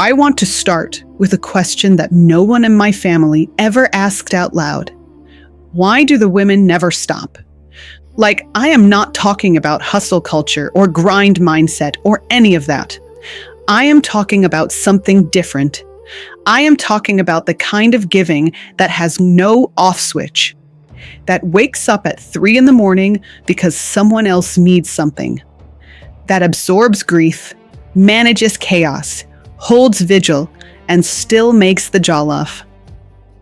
I want to start with a question that no one in my family ever asked out loud. Why do the women never stop? Like, I am not talking about hustle culture or grind mindset or any of that. I am talking about something different. I am talking about the kind of giving that has no off switch, that wakes up at 3 a.m. because someone else needs something, that absorbs grief, manages chaos, holds vigil, and still makes the jollof.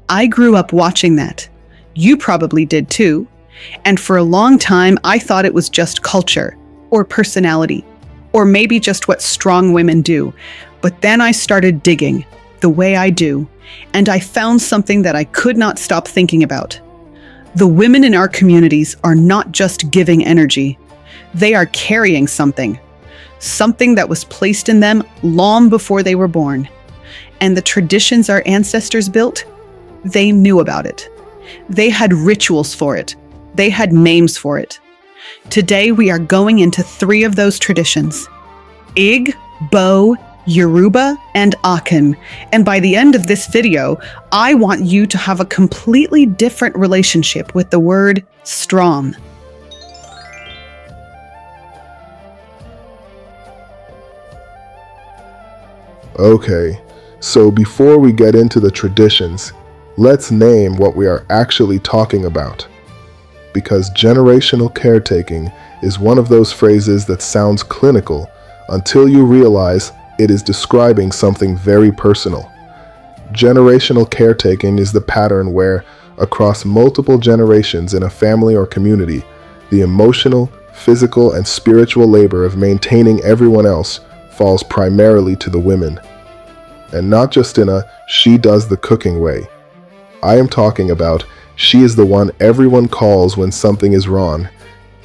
I grew up watching that. You probably did too. And for a long time, I thought it was just culture, or personality, or maybe just what strong women do. But then I started digging, the way I do, and I found something that I could not stop thinking about. The women in our communities are not just giving energy. They are carrying something that was placed in them long before they were born. And the traditions our ancestors built, they knew about it. They had rituals for it. They had names for it. Today, we are going into 3 of those traditions: Igbo, Yoruba, and Akan. And by the end of this video, I want you to have a completely different relationship with the word strong. Okay, so before we get into the traditions, let's name what we are actually talking about. Because generational caretaking is one of those phrases that sounds clinical until you realize it is describing something very personal. Generational caretaking is the pattern where, across multiple generations in a family or community, the emotional, physical, and spiritual labor of maintaining everyone else falls primarily to the women. And not just in a she does the cooking way. I am talking about she is the one everyone calls when something is wrong.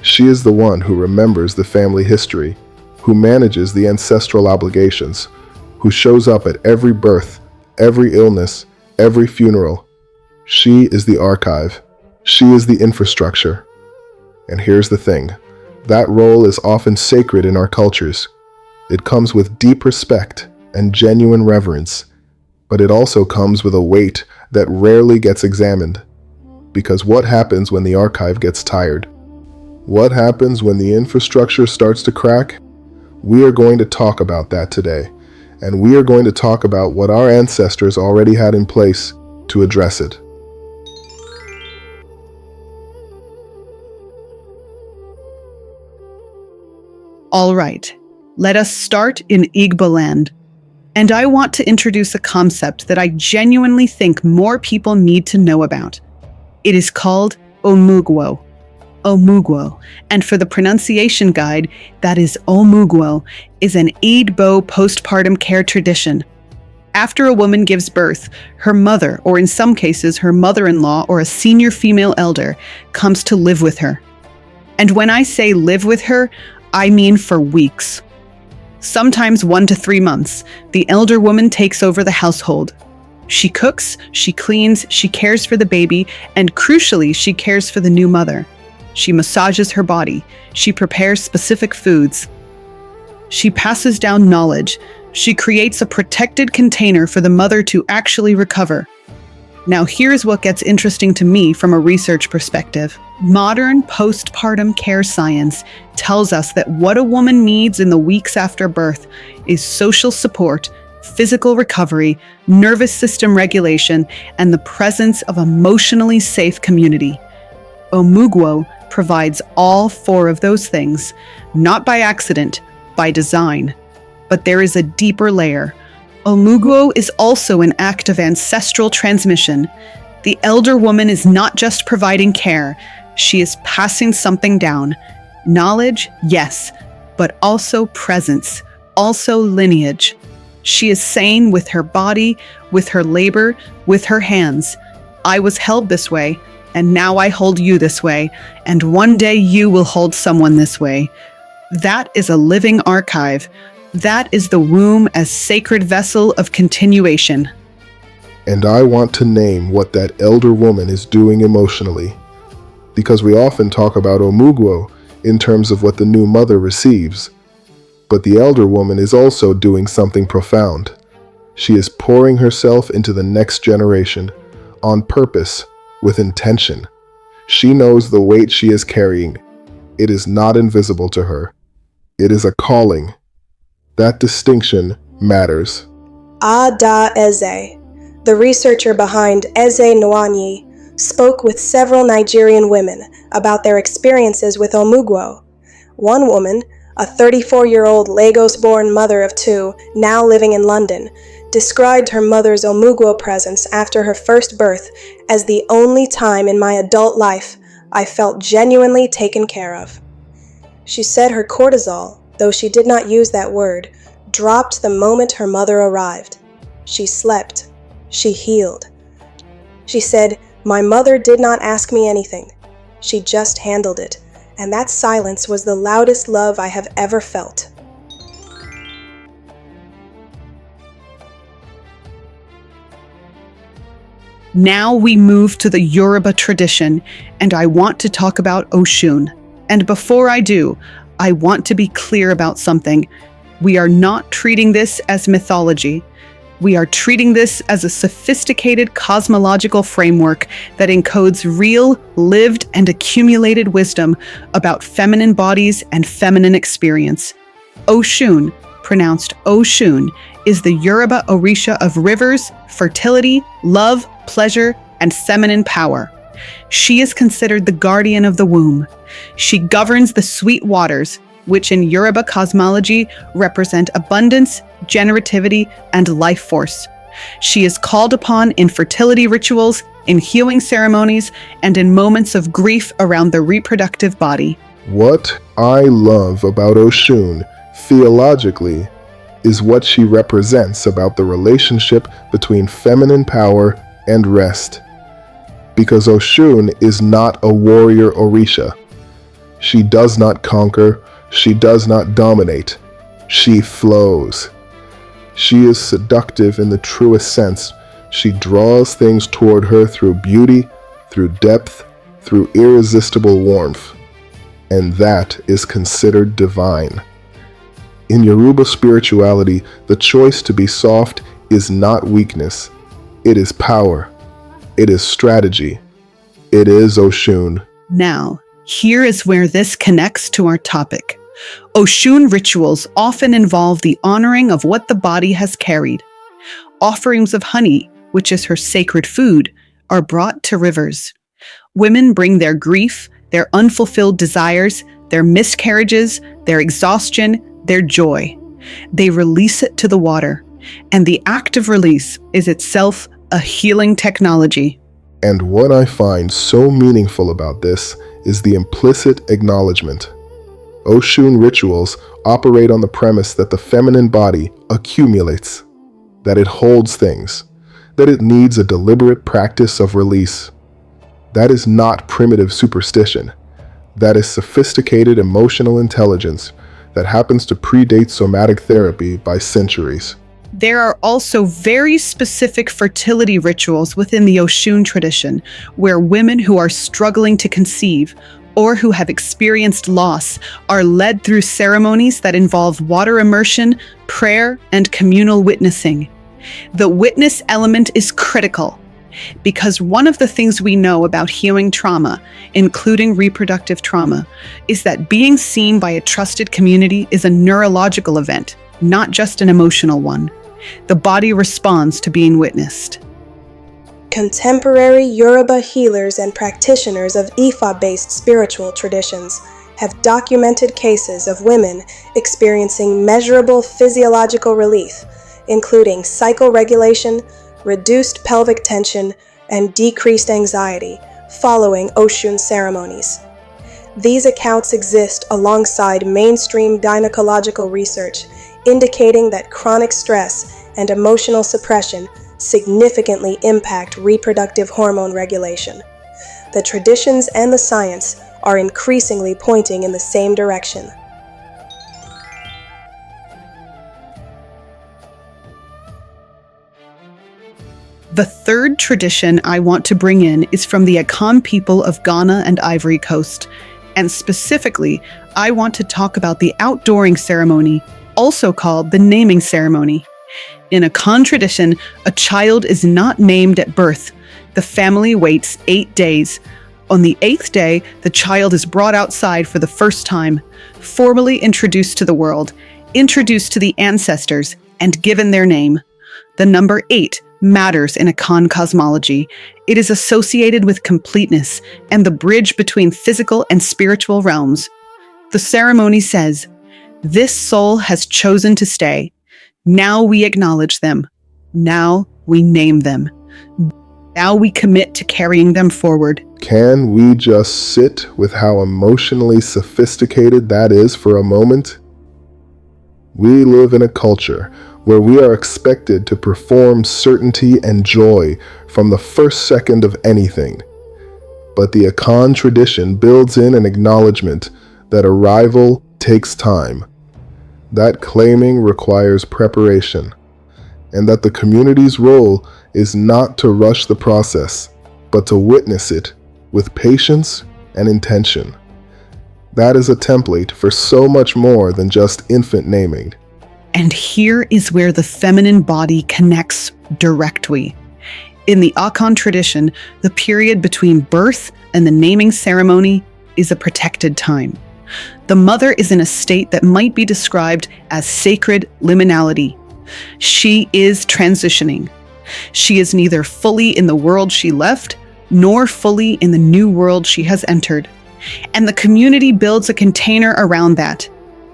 She is the one who remembers the family history, who manages the ancestral obligations, who shows up at every birth, every illness, every funeral. She is the archive. She is the infrastructure. And here's the thing. That role is often sacred in our cultures. It comes with deep respect and genuine reverence, but it also comes with a weight that rarely gets examined. Because what happens when the archive gets tired? What happens when the infrastructure starts to crack? We are going to talk about that today, and we are going to talk about what our ancestors already had in place to address it. All right, let us start in Igbo land. And I want to introduce a concept that I genuinely think more people need to know about. It is called Omugwo. Omugwo, and for the pronunciation guide, that is Omugwo, is an Igbo postpartum care tradition. After a woman gives birth, her mother, or in some cases her mother-in-law or a senior female elder, comes to live with her. And when I say live with her, I mean for weeks. Sometimes 1 to 3 months, the elder woman takes over the household. She cooks, she cleans, she cares for the baby, and crucially, she cares for the new mother. She massages her body. She prepares specific foods. She passes down knowledge. She creates a protected container for the mother to actually recover. Now, here's what gets interesting to me from a research perspective. Modern postpartum care science tells us that what a woman needs in the weeks after birth is social support, physical recovery, nervous system regulation, and the presence of emotionally safe community. Omugwo provides all 4 of those things, not by accident, by design. But there is a deeper layer. Omugwo is also an act of ancestral transmission. The elder woman is not just providing care, she is passing something down. Knowledge, yes, but also presence, also lineage. She is saying with her body, with her labor, with her hands, I was held this way, and now I hold you this way, and one day you will hold someone this way. That is a living archive. That is the womb as sacred vessel of continuation. And I want to name what that elder woman is doing emotionally. Because we often talk about Omugwo in terms of what the new mother receives. But the elder woman is also doing something profound. She is pouring herself into the next generation, on purpose, with intention. She knows the weight she is carrying. It is not invisible to her. It is a calling. That distinction matters. Ada Eze, the researcher behind Eze Nwanyi, spoke with several Nigerian women about their experiences with Omugwo. One woman, a 34-year-old Lagos-born mother of two, now living in London, described her mother's Omugwo presence after her first birth as the only time in my adult life I felt genuinely taken care of. She said her cortisol, though she did not use that word, dropped the moment her mother arrived. She slept. She healed. She said, "My mother did not ask me anything. She just handled it, and that silence was the loudest love I have ever felt." Now we move to the Yoruba tradition, and I want to talk about Oshun. And before I do, I want to be clear about something. We are not treating this as mythology. We are treating this as a sophisticated cosmological framework that encodes real, lived, and accumulated wisdom about feminine bodies and feminine experience. Oshun, pronounced Oshun, is the Yoruba orisha of rivers, fertility, love, pleasure, and feminine power. She is considered the guardian of the womb. She governs the sweet waters, which in Yoruba cosmology represent abundance, generativity, and life force. She is called upon in fertility rituals, in healing ceremonies, and in moments of grief around the reproductive body. What I love about Oshun, theologically, is what she represents about the relationship between feminine power and rest. Because Oshun is not a warrior orisha. She does not conquer, she does not dominate, she flows. She is seductive in the truest sense. She draws things toward her through beauty, through depth, through irresistible warmth. And that is considered divine. In Yoruba spirituality, the choice to be soft is not weakness. It is power. It is strategy. It is Oshun. Now, here is where this connects to our topic. Oshun rituals often involve the honoring of what the body has carried. Offerings of honey, which is her sacred food, are brought to rivers. Women bring their grief, their unfulfilled desires, their miscarriages, their exhaustion, their joy. They release it to the water, and the act of release is itself a healing technology. And what I find so meaningful about this is the implicit acknowledgement. Oshun rituals operate on the premise that the feminine body accumulates, that it holds things, that it needs a deliberate practice of release. That is not primitive superstition. That is sophisticated emotional intelligence that happens to predate somatic therapy by centuries. There are also very specific fertility rituals within the Oshun tradition, where women who are struggling to conceive or who have experienced loss are led through ceremonies that involve water immersion, prayer, and communal witnessing. The witness element is critical, because one of the things we know about healing trauma, including reproductive trauma, is that being seen by a trusted community is a neurological event, not just an emotional one. The body responds to being witnessed. Contemporary Yoruba healers and practitioners of Ifa-based spiritual traditions have documented cases of women experiencing measurable physiological relief, including cycle regulation, reduced pelvic tension, and decreased anxiety following Oshun ceremonies. These accounts exist alongside mainstream gynecological research, indicating that chronic stress and emotional suppression significantly impact reproductive hormone regulation. The traditions and the science are increasingly pointing in the same direction. The third tradition I want to bring in is from the Akan people of Ghana and Ivory Coast. And specifically, I want to talk about the outdooring ceremony, also called the naming ceremony. In Akan tradition, a child is not named at birth. The family waits 8 days. On the 8th day, the child is brought outside for the first time, formally introduced to the world, introduced to the ancestors, and given their name. The number 8 matters in Akan cosmology. It is associated with completeness and the bridge between physical and spiritual realms. The ceremony says, "This soul has chosen to stay. Now we acknowledge them. Now we name them. Now we commit to carrying them forward." Can we just sit with how emotionally sophisticated that is for a moment? We live in a culture where we are expected to perform certainty and joy from the first second of anything. But the Akan tradition builds in an acknowledgement that arrival takes time, that claiming requires preparation, and that the community's role is not to rush the process, but to witness it with patience and intention. That is a template for so much more than just infant naming. And here is where the feminine body connects directly. In the Akan tradition, the period between birth and the naming ceremony is a protected time. The mother is in a state that might be described as sacred liminality. She is transitioning. She is neither fully in the world she left, nor fully in the new world she has entered. And the community builds a container around that.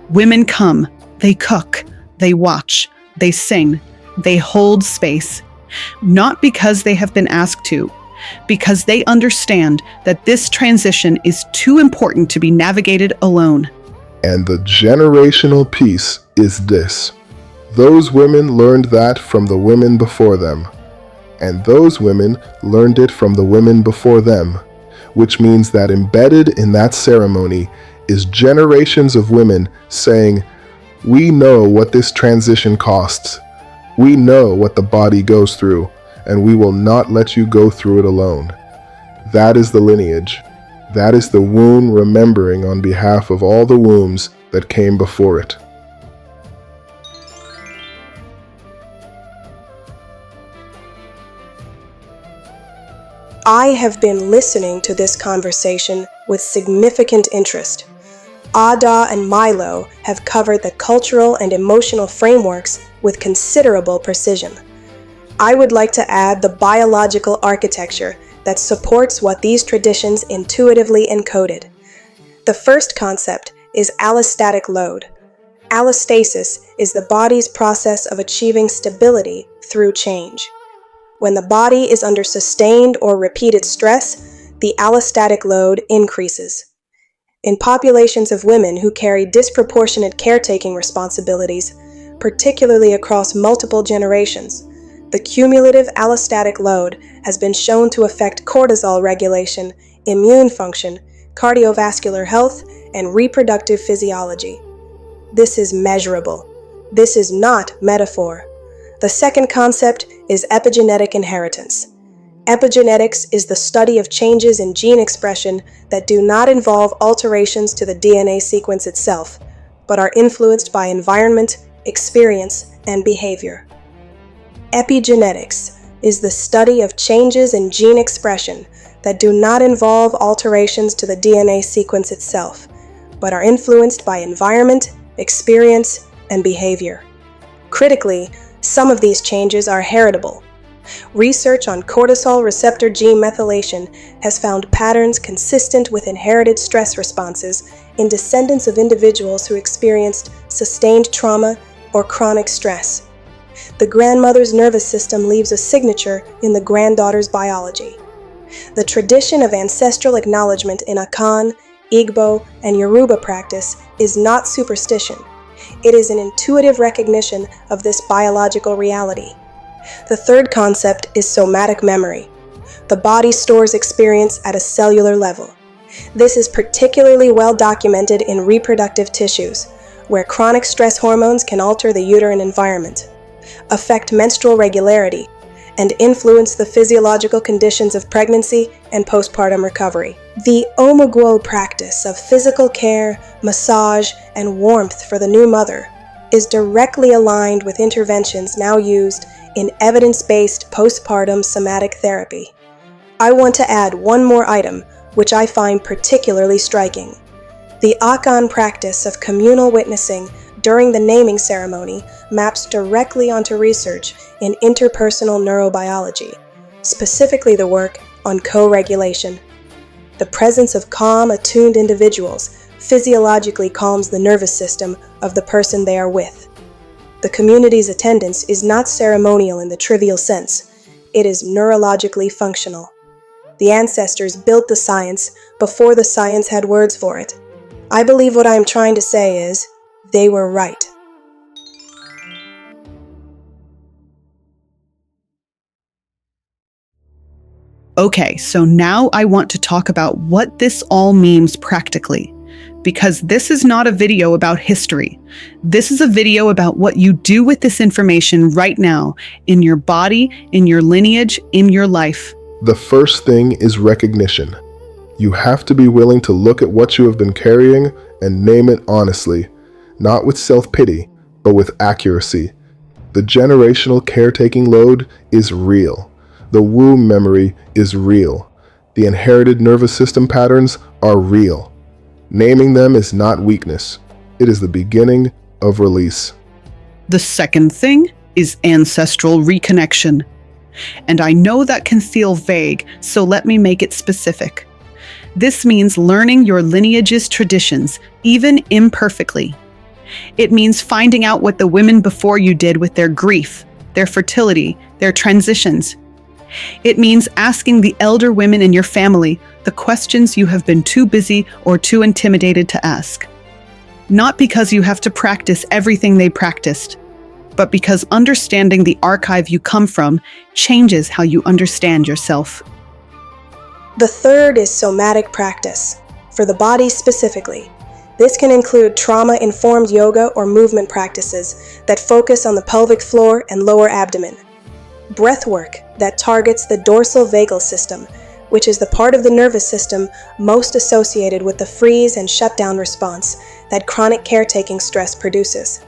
Women come, they cook, they watch, they sing, they hold space. Not because they have been asked to, because they understand that this transition is too important to be navigated alone. And the generational piece is this. Those women learned that from the women before them. And those women learned it from the women before them, which means that embedded in that ceremony is generations of women saying, "We know what this transition costs. We know what the body goes through, and we will not let you go through it alone." That is the lineage. That is the womb remembering on behalf of all the wombs that came before it. I have been listening to this conversation with significant interest. Ada and Milo have covered the cultural and emotional frameworks with considerable precision. I would like to add the biological architecture that supports what these traditions intuitively encoded. The first concept is allostatic load. Allostasis is the body's process of achieving stability through change. When the body is under sustained or repeated stress, the allostatic load increases. In populations of women who carry disproportionate caretaking responsibilities, particularly across multiple generations, the cumulative allostatic load has been shown to affect cortisol regulation, immune function, cardiovascular health, and reproductive physiology. This is measurable. This is not metaphor. The second concept is epigenetic inheritance. Epigenetics is the study of changes in gene expression that do not involve alterations to the DNA sequence itself, but are influenced by environment, experience, and behavior. Epigenetics is the study of changes in gene expression that do not involve alterations to the DNA sequence itself, but are influenced by environment, experience, and behavior. Critically, some of these changes are heritable. Research on cortisol receptor gene methylation has found patterns consistent with inherited stress responses in descendants of individuals who experienced sustained trauma or chronic stress. The grandmother's nervous system leaves a signature in the granddaughter's biology. The tradition of ancestral acknowledgement in Akan, Igbo, and Yoruba practice is not superstition. It is an intuitive recognition of this biological reality. The third concept is somatic memory. The body stores experience at a cellular level. This is particularly well documented in reproductive tissues, where chronic stress hormones can alter the uterine environment, affect menstrual regularity, and influence the physiological conditions of pregnancy and postpartum recovery. The Omugwo practice of physical care, massage, and warmth for the new mother is directly aligned with interventions now used in evidence-based postpartum somatic therapy. I want to add one more item, which I find particularly striking. The Akan practice of communal witnessing during the naming ceremony maps directly onto research in interpersonal neurobiology, specifically the work on co-regulation. The presence of calm, attuned individuals physiologically calms the nervous system of the person they are with. The community's attendance is not ceremonial in the trivial sense. It is neurologically functional. The ancestors built the science before the science had words for it. I believe what I am trying to say is, they were right. Okay, so now I want to talk about what this all means practically, because this is not a video about history. This is a video about what you do with this information right now, in your body, in your lineage, in your life. The first thing is recognition. You have to be willing to look at what you have been carrying and name it honestly, not with self-pity, but with accuracy. The generational caretaking load is real. The womb memory is real. The inherited nervous system patterns are real. Naming them is not weakness. It is the beginning of release. The second thing is ancestral reconnection. And I know that can feel vague, so let me make it specific. This means learning your lineage's traditions, even imperfectly. It means finding out what the women before you did with their grief, their fertility, their transitions. It means asking the elder women in your family the questions you have been too busy or too intimidated to ask. Not because you have to practice everything they practiced, but because understanding the archive you come from changes how you understand yourself. The third is somatic practice, for the body specifically. This can include trauma-informed yoga or movement practices that focus on the pelvic floor and lower abdomen. Breath work that targets the dorsal vagal system, which is the part of the nervous system most associated with the freeze and shutdown response that chronic caretaking stress produces.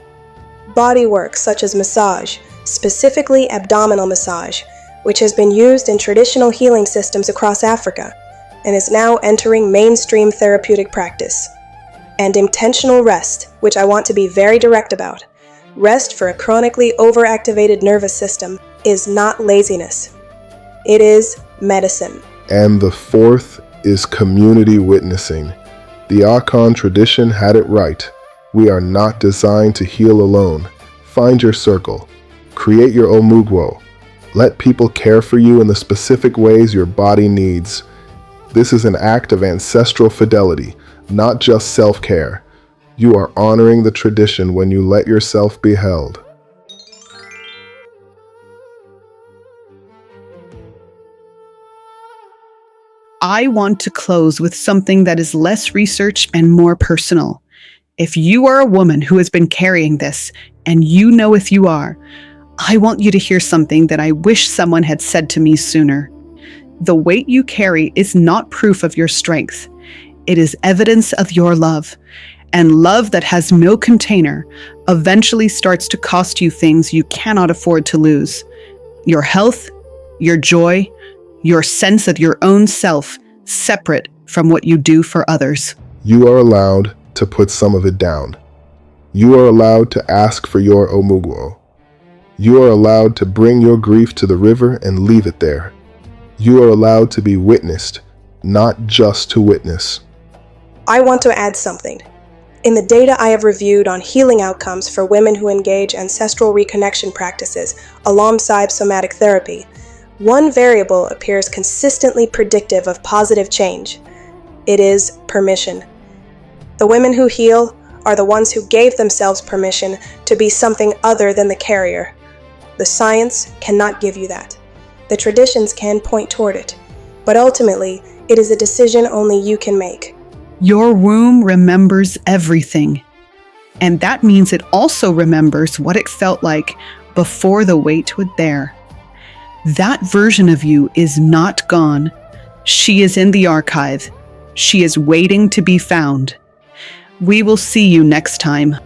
Body work such as massage, specifically abdominal massage, which has been used in traditional healing systems across Africa and is now entering mainstream therapeutic practice. And intentional rest, which I want to be very direct about. Rest for a chronically overactivated nervous system is not laziness. It is medicine. And the fourth is community witnessing. The Akan tradition had it right. We are not designed to heal alone. Find your circle. Create your Omugwo. Let people care for you in the specific ways your body needs. This is an act of ancestral fidelity, not just self-care. You are honoring the tradition when you let yourself be held. I want to close with something that is less research and more personal. If you are a woman who has been carrying this, and you know if you are, I want you to hear something that I wish someone had said to me sooner. The weight you carry is not proof of your strength. It is evidence of your love. And love that has no container eventually starts to cost you things you cannot afford to lose. Your health, your joy, your sense of your own self, separate from what you do for others. You are allowed to put some of it down. You are allowed to ask for your Omugwo. You are allowed to bring your grief to the river and leave it there. You are allowed to be witnessed, not just to witness. I want to add something. In the data I have reviewed on healing outcomes for women who engage ancestral reconnection practices alongside somatic therapy, one variable appears consistently predictive of positive change. It is permission. The women who heal are the ones who gave themselves permission to be something other than the carrier. The science cannot give you that. The traditions can point toward it, but ultimately, it is a decision only you can make. Your womb remembers everything. And that means it also remembers what it felt like before the weight was there. That version of you is not gone. She is in the archive. She is waiting to be found. We will see you next time.